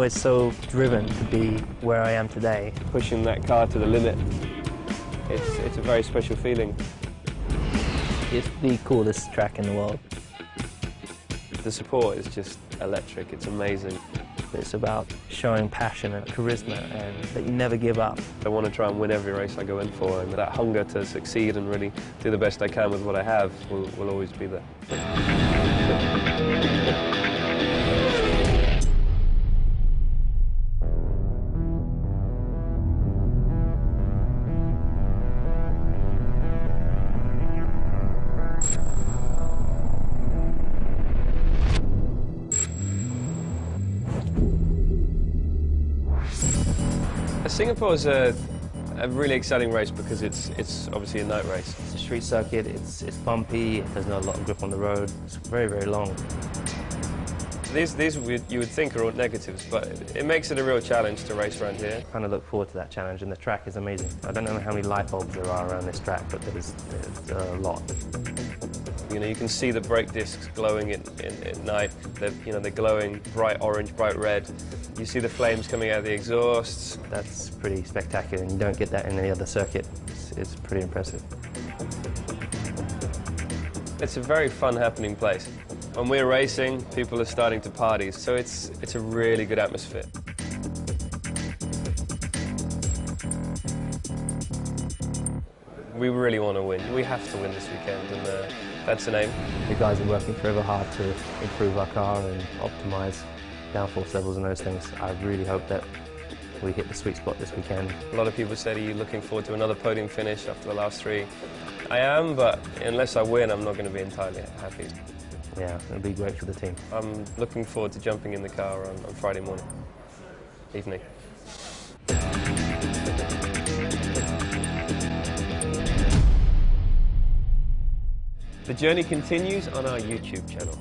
always so driven to be where I am today. Pushing that car to the limit, it's a very special feeling. It's the coolest track in the world. The support is just electric, it's amazing. It's about showing passion and charisma and that you never give up. I want to try and win every race I go in for, and that hunger to succeed and really do the best I can with what I have will always be there. Singapore is a really exciting race because it's obviously a night race. It's a street circuit, it's bumpy, there's not a lot of grip on the road, it's very, very long. These you would think are all negatives, but it makes it a real challenge to race around here. I kind of look forward to that challenge, and the track is amazing. I don't know how many light bulbs there are around this track, but there's a lot. You know, you can see the brake discs glowing at night. They're glowing bright orange, bright red. You see the flames coming out of the exhausts. That's pretty spectacular, and you don't get that in any other circuit. It's pretty impressive. It's a very fun, happening place. When we're racing, people are starting to party, so it's a really good atmosphere. We really want to win. We have to win this weekend, and that's the aim. The guys are working forever hard to improve our car and optimise downforce levels and those things. I really hope that we hit the sweet spot this weekend. A lot of people said, are you looking forward to another podium finish after the last three? I am, but unless I win, I'm not going to be entirely happy. Yeah, it'll be great for the team. I'm looking forward to jumping in the car on Friday evening. The journey continues on our YouTube channel.